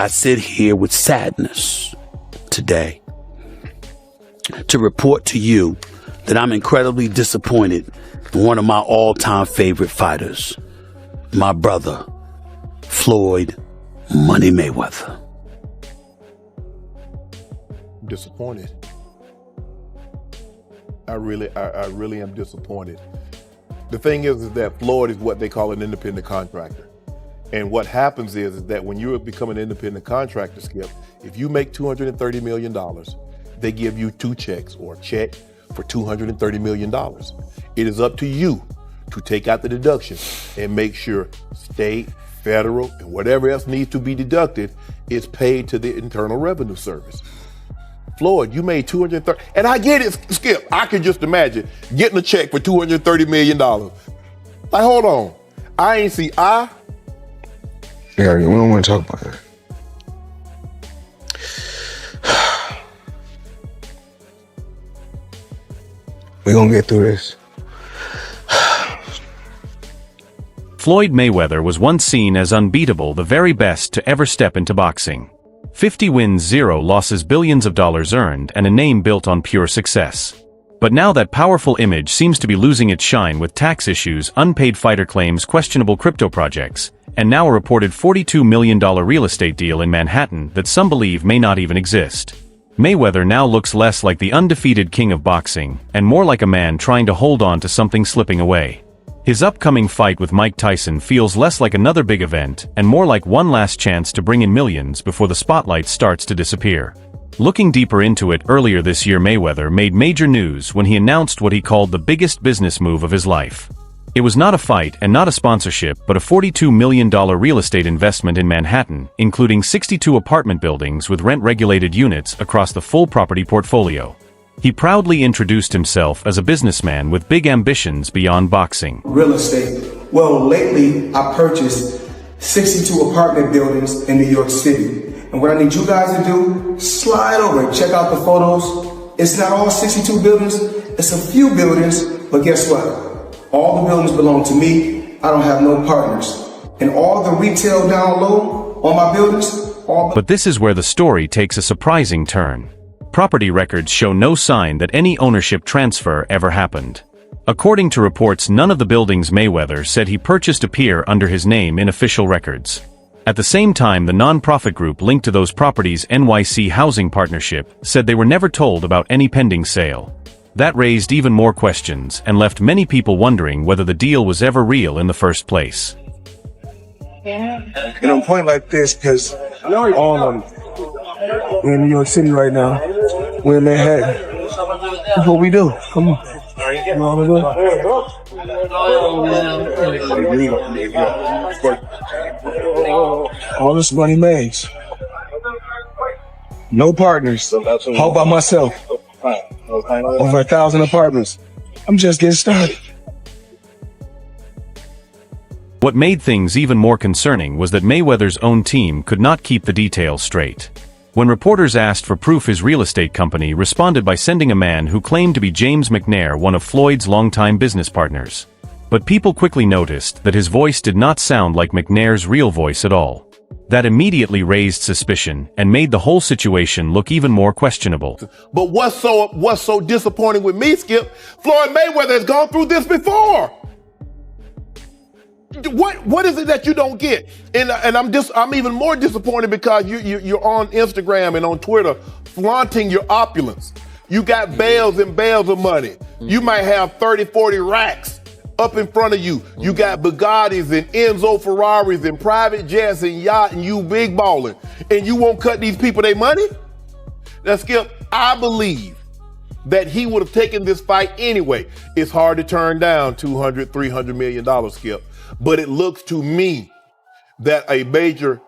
I sit here with sadness today to report to you that I'm incredibly disappointed in one of my all-time favorite fighters, my brother, Floyd Money Mayweather. Disappointed. I really am disappointed. The thing is that Floyd is what they call an independent contractor. And what happens is that when you become an independent contractor, Skip, if you make $230 million, they give you two checks or a check for $230 million. It is up to you to take out the deduction and make sure state, federal, and whatever else needs to be deducted is paid to the Internal Revenue Service. Floyd, you made $230, and I get it, Skip. I can just imagine getting a check for $230 million. Like, hold on. Yeah, we don't want to talk about that. We're gonna get through this. Floyd Mayweather was once seen as unbeatable, the very best to ever step into boxing. 50 wins, 0 losses, billions of dollars earned, and a name built on pure success. But now that powerful image seems to be losing its shine with tax issues, unpaid fighter claims, questionable crypto projects, and now a reported $42 million real estate deal in Manhattan that some believe may not even exist. Mayweather now looks less like the undefeated king of boxing, and more like a man trying to hold on to something slipping away. His upcoming fight with Mike Tyson feels less like another big event and more like one last chance to bring in millions before the spotlight starts to disappear. Looking deeper into it, earlier this year Mayweather made major news when he announced what he called the biggest business move of his life. It was not a fight and not a sponsorship, but a $42 million real estate investment in Manhattan, including 62 apartment buildings with rent-regulated units across the full property portfolio. He proudly introduced himself as a businessman with big ambitions beyond boxing. Real estate. Well, lately I purchased 62 apartment buildings in New York City. And what I need you guys to do, slide over and check out the photos. It's not all 62 buildings, it's a few buildings, but guess what? All the buildings belong to me. I don't have no partners. And all the retail down low on my buildings, But this is where the story takes a surprising turn. Property records show no sign that any ownership transfer ever happened. According to reports, none of the buildings Mayweather said he purchased appear under his name in official records. At the same time, the non-profit group linked to those properties, NYC Housing Partnership, said they were never told about any pending sale. That raised even more questions and left many people wondering whether the deal was ever real in the first place. And I'm pointing like this because all of them, we're in New York City right now. We're in Manhattan. That's what we do. Come on. You know what I'm all this money made. No partners. All by myself. Over 1,000 apartments. I'm just getting started. What made things even more concerning was that Mayweather's own team could not keep the details straight. When reporters asked for proof, his real estate company responded by sending a man who claimed to be James McNair, one of Floyd's longtime business partners. But people quickly noticed that his voice did not sound like McNair's real voice at all. That immediately raised suspicion and made the whole situation look even more questionable. But what's so disappointing with me, Skip, Floyd Mayweather has gone through this before. What is it that you don't get? And I'm even more disappointed because you're on Instagram and on Twitter flaunting your opulence. You got bales and bales of money. You might have 30, 40 racks up in front of you. You got Bugattis and Enzo Ferraris and private jets and yacht, and you big balling. And you won't cut these people their money? Now, Skip, I believe that he would have taken this fight anyway. It's hard to turn down $200, $300 million, Skip. But it looks to me that a major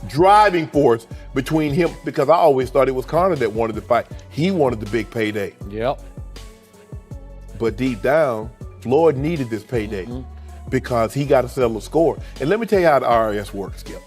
driving force between him, because I always thought it was Conor that wanted to fight. He wanted the big payday. Yep. But deep down, Floyd needed this payday because he got to settle a score. And let me tell you how the IRS works, Skip.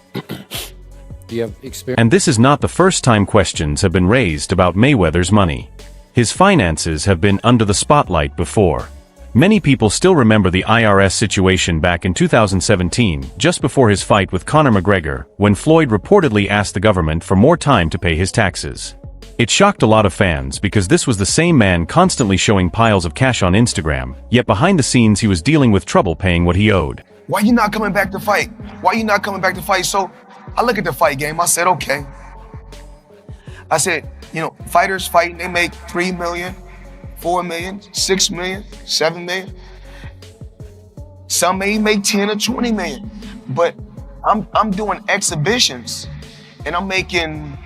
Do you have experience? And this is not the first time questions have been raised about Mayweather's money. His finances have been under the spotlight before. Many people still remember the IRS situation back in 2017, just before his fight with Conor McGregor, when Floyd reportedly asked the government for more time to pay his taxes. It shocked a lot of fans because this was the same man constantly showing piles of cash on Instagram, yet behind the scenes he was dealing with trouble paying what he owed. Why you not coming back to fight? Why you not coming back to fight? So I look at the fight game. I said, okay. I said, you know, fighters fighting, they make 3 million, 4 million, 6 million, 7 million. Some may make 10 or 20 million. But I'm doing exhibitions and I'm making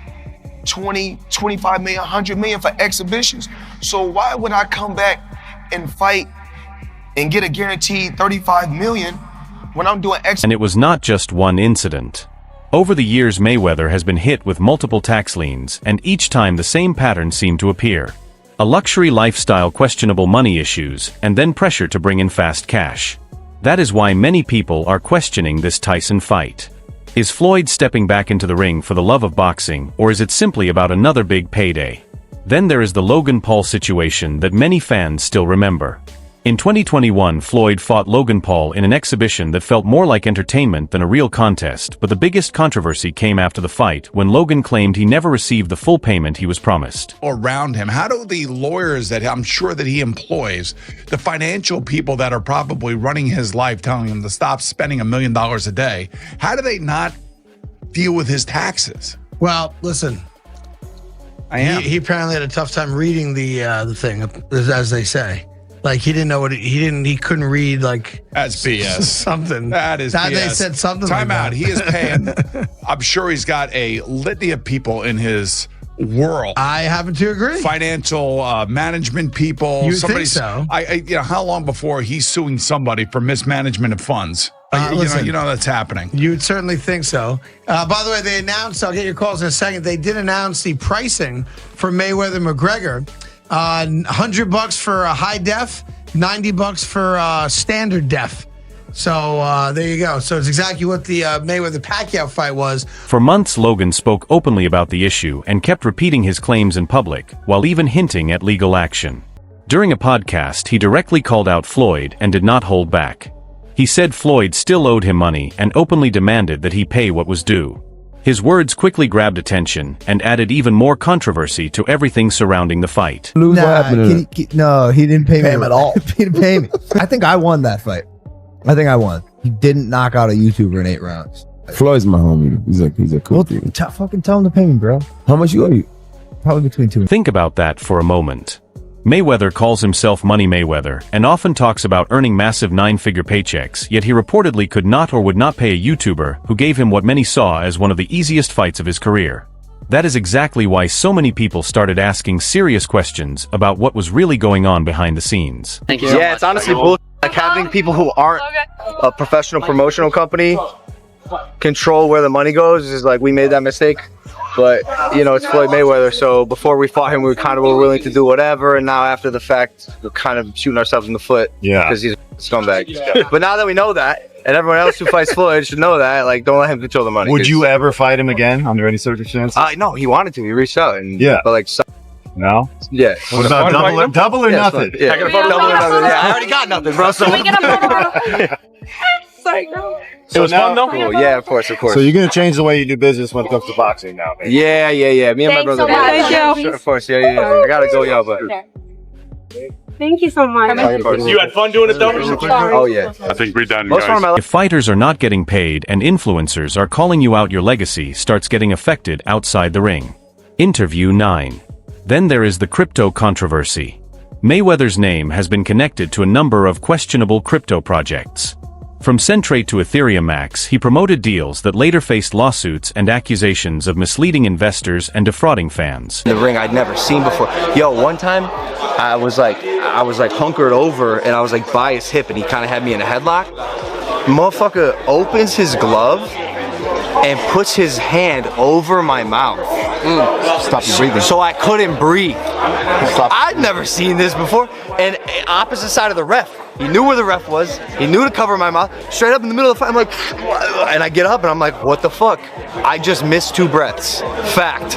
20, 25 million, 100 million for exhibitions. So why would I come back and fight and get a guaranteed 35 million when I'm doing exhibitions? And it was not just one incident. Over the years, Mayweather has been hit with multiple tax liens, and each time the same pattern seemed to appear. A luxury lifestyle, questionable money issues, and then pressure to bring in fast cash. That is why many people are questioning this Tyson fight. Is Floyd stepping back into the ring for the love of boxing, or is it simply about another big payday? Then there is the Logan Paul situation that many fans still remember. In 2021, Floyd fought Logan Paul in an exhibition that felt more like entertainment than a real contest, but the biggest controversy came after the fight when Logan claimed he never received the full payment he was promised. Around him, how do the lawyers that I'm sure that he employs, the financial people that are probably running his life, telling him to stop spending $1 million a day, how do they not deal with his taxes? Well, listen, he apparently had a tough time reading the thing, as they say. Like he didn't know what he couldn't read, like that's BS. Something that is BS. They said something. Time like out. That. He is paying. I'm sure he's got a litany of people in his world. I happen to agree. Financial management people. You think so? You know, how long before he's suing somebody for mismanagement of funds? Listen, you know that's happening. You would certainly think so. By the way, they announced. I'll get your calls in a second. They did announce the pricing for Mayweather McGregor. $100 for high def, $90 for standard def. So there you go. So it's exactly what the Mayweather-Pacquiao fight was. For months, Logan spoke openly about the issue and kept repeating his claims in public, while even hinting at legal action. During a podcast, he directly called out Floyd and did not hold back. He said Floyd still owed him money and openly demanded that he pay what was due. His words quickly grabbed attention and added even more controversy to everything surrounding the fight. No, he didn't pay me at all. He didn't pay me. I think I won that fight. I think I won. He didn't knock out a YouTuber in 8 rounds. Floyd's my homie. He's a cool dude. Fucking tell him to pay me, bro. How much you owe you? Probably between 2 and 3. Think about that for a moment. Mayweather calls himself Money Mayweather and often talks about earning massive 9-figure paychecks, yet he reportedly could not or would not pay a YouTuber who gave him what many saw as one of the easiest fights of his career. That is exactly why so many people started asking serious questions about what was really going on behind the scenes. Thank you so much. It's honestly bullshit. Like having people who aren't a professional promotional company control where the money goes is like, we made that mistake. But, you know, it's Floyd Mayweather, so before we fought him, we kind of were willing to do whatever, and now after the fact, we're kind of shooting ourselves in the foot. Yeah. Because he's a scumbag. But now that we know that, and everyone else who fights Floyd should know that, like, don't let him control the money. Would you ever fight him again under any circumstances? No, he wanted to. He reached out. And, yeah. But, like, no? Yeah. What about double or nothing? Yeah. Double or nothing. Yeah, I already got nothing, bro. So. Can we get a photo? Sorry, girl. So it was fun though? Cool. Yeah, of course. So you're going to change the way you do business when it comes to boxing now, man? Yeah. Me and my brother. Thank you. Sure, of course, yeah. I gotta go, y'all, but. Thank you so much. You had fun doing it though? Oh, yeah. I think we're done, guys. If fighters are not getting paid and influencers are calling you out, your legacy starts getting affected outside the ring. Interview 9. Then there is the crypto controversy. Mayweather's name has been connected to a number of questionable crypto projects. From Centrate to Ethereum Max, he promoted deals that later faced lawsuits and accusations of misleading investors and defrauding fans. The ring I'd never seen before. Yo, one time I was like hunkered over and I was like by his hip and he kind of had me in a headlock. Motherfucker opens his glove and puts his hand over my mouth Stop breathing. So I couldn't breathe. I'd never seen this before. And opposite side of the ref. He knew where the ref was. He knew to cover my mouth. Straight up in the middle of the fight, I'm like, and I get up and I'm like, what the fuck? I just missed 2 breaths. Fact.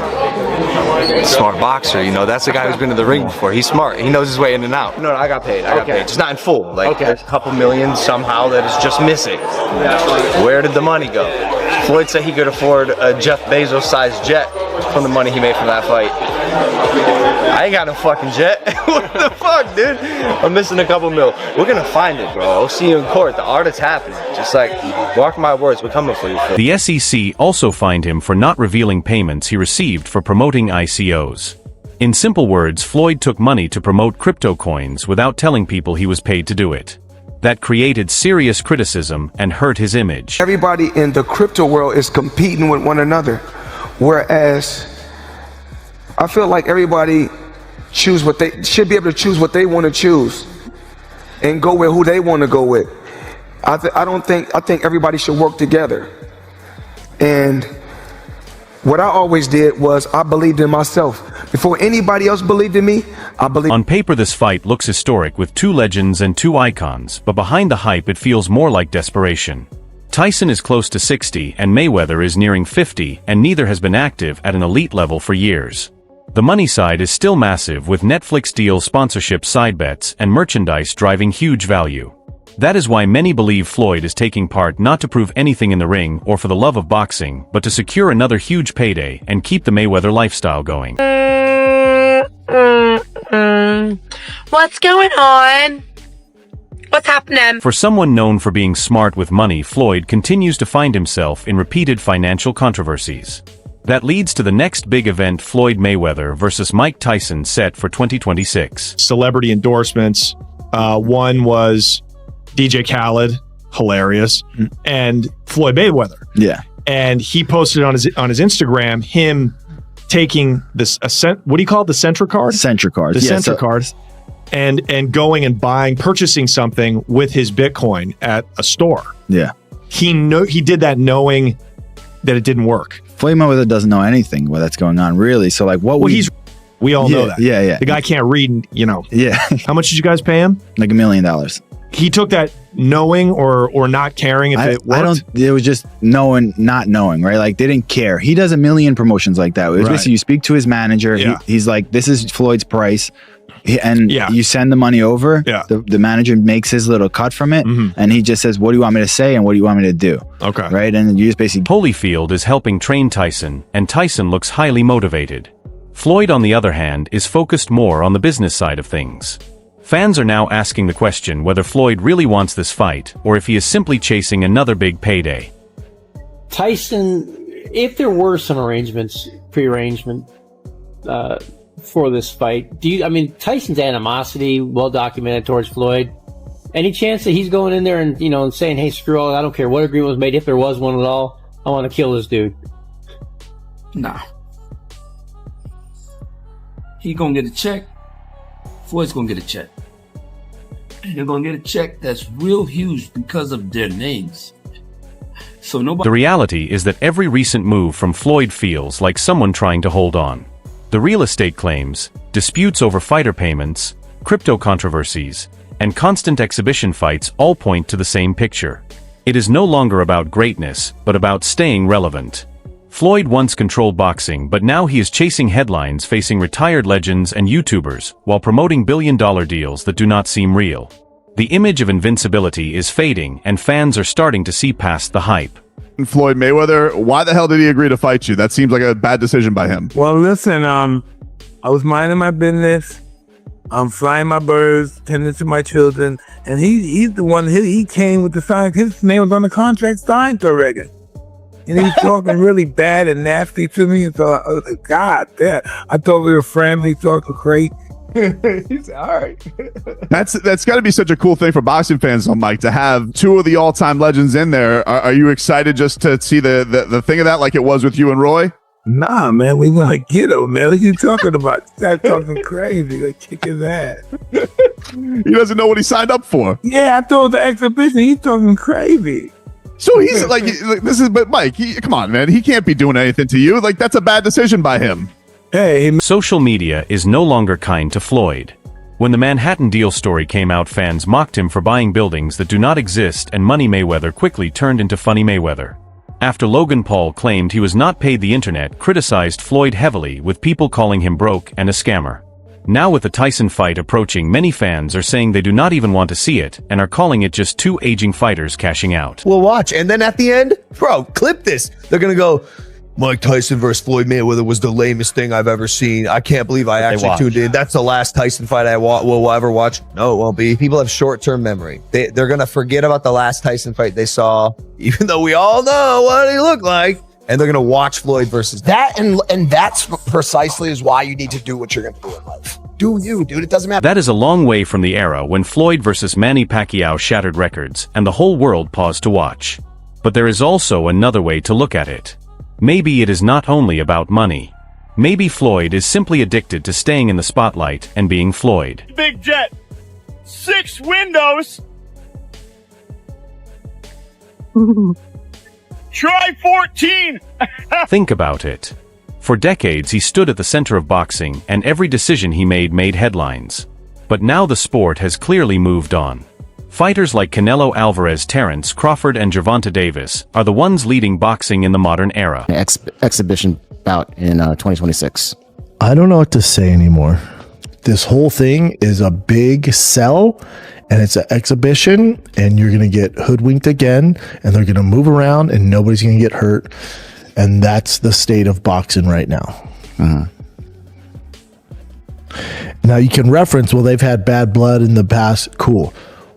Smart boxer, you know. That's the guy who's been in the ring before. He's smart. He knows his way in and out. No, I got paid. I got paid. Just not in full. Like there's a couple million somehow that is just missing. Where did the money go? Floyd said he could afford a Jeff Bezos-sized jet from the money he made from that fight. I ain't got no fucking jet. What the fuck, dude? I'm missing a couple mil. We're gonna find it, bro. I'll see you in court. The art is happening. Just like, mark my words, we're coming for you. The SEC also fined him for not revealing payments he received for promoting ICOs. In simple words, Floyd took money to promote crypto coins without telling people he was paid to do it. That created serious criticism and hurt his image. Everybody in the crypto world is competing with one another, whereas I feel like everybody should be able to choose what they want to choose and go with who they want to go with. I think everybody should work together. And what I always did was I believed in myself. Before anybody else believed in me, I believed. On paper, this fight looks historic with 2 legends and 2 icons, but behind the hype it feels more like desperation. Tyson is close to 60 and Mayweather is nearing 50, and neither has been active at an elite level for years. The money side is still massive, with Netflix deals, sponsorship, side bets, and merchandise driving huge value. That is why many believe Floyd is taking part not to prove anything in the ring or for the love of boxing, but to secure another huge payday and keep the Mayweather lifestyle going. What's going on? What's happening? For someone known for being smart with money, Floyd continues to find himself in repeated financial controversies. That leads to the next big event, Floyd Mayweather versus Mike Tyson, set for 2026. Celebrity endorsements. One was DJ Khaled, hilarious, and Floyd Mayweather. Yeah. And he posted on his Instagram him taking this what do you call it? The Centra card? Centra card. The Centra cards. And going and purchasing something with his Bitcoin at a store. Yeah. He did that knowing that it didn't work. Floyd Mayweather doesn't know anything what that's going on, really. So, like, we all know that. Yeah. The guy can't read, you know. Yeah. How much did you guys pay him? Like $1 million. He took that knowing or not caring if it worked? It was just knowing, not knowing, right? Like, they didn't care. He does a million promotions like that. It was basically, you speak to his manager. Yeah. He's like, this is Floyd's price. You send the money over. Yeah. The manager makes his little cut from it. And he just says, what do you want me to say? And what do you want me to do? Okay. Right. And you just basically. Holyfield is helping train Tyson, and Tyson looks highly motivated. Floyd, on the other hand, is focused more on the business side of things. Fans are now asking the question whether Floyd really wants this fight, or if he is simply chasing another big payday. Tyson, if there were some pre-arrangement for this fight, Tyson's animosity, well documented towards Floyd. Any chance that he's going in there and saying, hey, screw all, I don't care what agreement was made, if there was one at all, I want to kill this dude? Nah. He gonna get a check. Floyd's gonna get a check. And they're gonna get a check that's real huge because of their names. So nobody. The reality is that every recent move from Floyd feels like someone trying to hold on. The real estate claims, disputes over fighter payments, crypto controversies, and constant exhibition fights all point to the same picture. It is no longer about greatness, but about staying relevant. Floyd once controlled boxing, but now he is chasing headlines, facing retired legends and YouTubers, while promoting billion-dollar deals that do not seem real. The image of invincibility is fading, and fans are starting to see past the hype. Floyd Mayweather, why the hell did he agree to fight you? That seems like a bad decision by him. Well, listen, I was minding my business. I'm flying my birds, tending to my children, and he's the one, he came with the sign. His name was on the contract signed already. And he was talking really bad and nasty to me. And so I was like, God damn. I thought we were friendly. He talking great. He's all right. That's got to be such a cool thing for boxing fans, though, Mike, to have two of the all-time legends in there. Are you excited just to see the thing of that like it was with you and Roy? Nah, man, we want to get him, man. What you talking about? Start talking crazy. Like, kick his ass. He doesn't know what he signed up for. Yeah, I thought it was the exhibition. He's talking crazy. So he's like, this is, but Mike, come on, man. He can't be doing anything to you. Like, that's a bad decision by him. Social media is no longer kind to Floyd. When the Manhattan deal story came out, fans mocked him for buying buildings that do not exist, and Money Mayweather quickly turned into Funny Mayweather. After Logan Paul claimed he was not paid, the internet criticized Floyd heavily, with people calling him broke and a scammer. Now with the Tyson fight approaching, many fans are saying they do not even want to see it, and are calling it just two aging fighters cashing out. We'll watch. And then at the end, bro, clip this. They're going to go, Mike Tyson versus Floyd Mayweather was the lamest thing I've ever seen. I can't believe I actually tuned in. That's the last Tyson fight I will ever watch. No, it won't be. People have short-term memory. They're going to forget about the last Tyson fight they saw, even though we all know what he looked like. And they're going to watch Floyd versus that. And that's precisely is why you need to do what you're going to do in life. Do you, dude. It doesn't matter. That is a long way from the era when Floyd versus Manny Pacquiao shattered records and the whole world paused to watch. But there is also another way to look at it. Maybe it is not only about money. Maybe Floyd is simply addicted to staying in the spotlight and being Floyd. Big jet. 6 windows. Try 14. Think about it. For decades he stood at the center of boxing, and every decision he made headlines. But now the sport has clearly moved on. Fighters like Canelo Alvarez, Terrence Crawford, and Gervonta Davis are the ones leading boxing in the modern era. Exhibition bout in 2026. I don't know what to say anymore. This whole thing is a big sell, and it's an exhibition, and you're going to get hoodwinked again, and they're going to move around, and nobody's going to get hurt. And that's the state of boxing right now. Now you can reference, well, they've had bad blood in the past. Cool.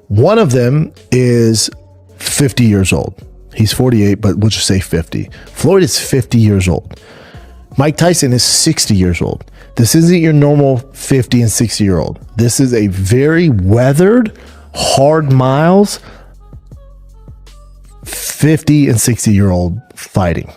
One of them is 50 years old. He's 48, but we'll just say 50. Floyd is 50 years old. Mike Tyson is 60 years old. This isn't your normal 50 and 60-year-old. This is a very weathered, hard miles, 50 and 60-year-old fighting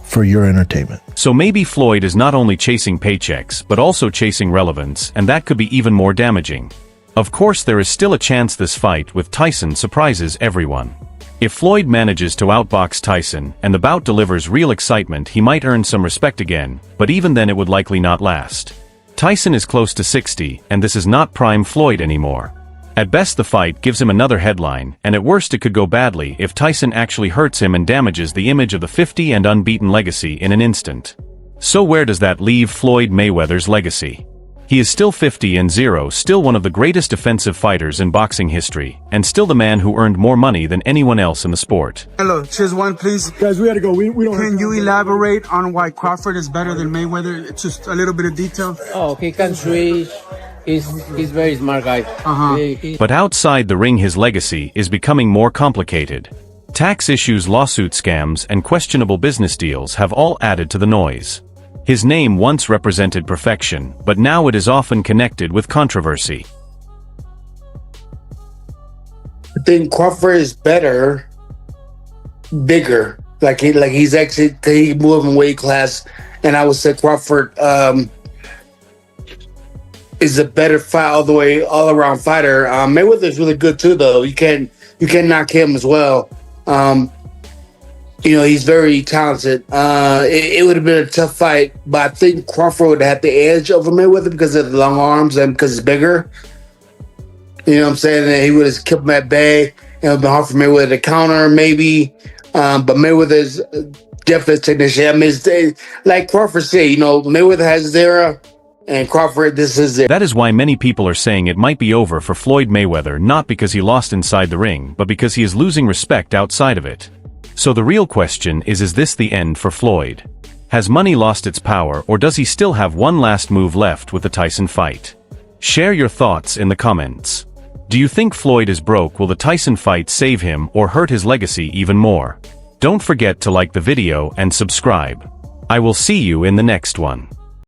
for your entertainment. So maybe Floyd is not only chasing paychecks, but also chasing relevance, and that could be even more damaging. Of course, there is still a chance this fight with Tyson surprises everyone. If Floyd manages to outbox Tyson, and the bout delivers real excitement, he might earn some respect again, but even then it would likely not last. Tyson is close to 60, and this is not prime Floyd anymore. At best the fight gives him another headline, and at worst it could go badly if Tyson actually hurts him and damages the image of the 50 and unbeaten legacy in an instant. So where does that leave Floyd Mayweather's legacy? He is still 50-0, still one of the greatest defensive fighters in boxing history, and still the man who earned more money than anyone else in the sport. Hello, cheers one, please. Guys, we gotta go. We don't. Can you elaborate on why Crawford is better than Mayweather? Just a little bit of detail. Oh, he can switch. He's very smart guy. But outside the ring his legacy is becoming more complicated. Tax issues, lawsuit scams, and questionable business deals have all added to the noise. His name once represented perfection, but now it is often connected with controversy. I think Crawford is better, bigger. He's actually he moved in weight class, and I would say Crawford is a better fight all around fighter. Mayweather is really good too, though. You can't knock him as well. He's very talented. It would have been a tough fight, but I think Crawford would have had the edge over Mayweather because of the long arms and because he's bigger. You know what I'm saying? And he would have kept him at bay. It would have been hard for Mayweather to counter, maybe. But Mayweather's definitely a technician. I mean, like Crawford said, Mayweather has his era, and Crawford, this is it. That is why many people are saying it might be over for Floyd Mayweather, not because he lost inside the ring, but because he is losing respect outside of it. So the real question is this the end for Floyd? Has money lost its power, or does he still have one last move left with the Tyson fight? Share your thoughts in the comments. Do you think Floyd is broke? Will the Tyson fight save him or hurt his legacy even more? Don't forget to like the video and subscribe. I will see you in the next one.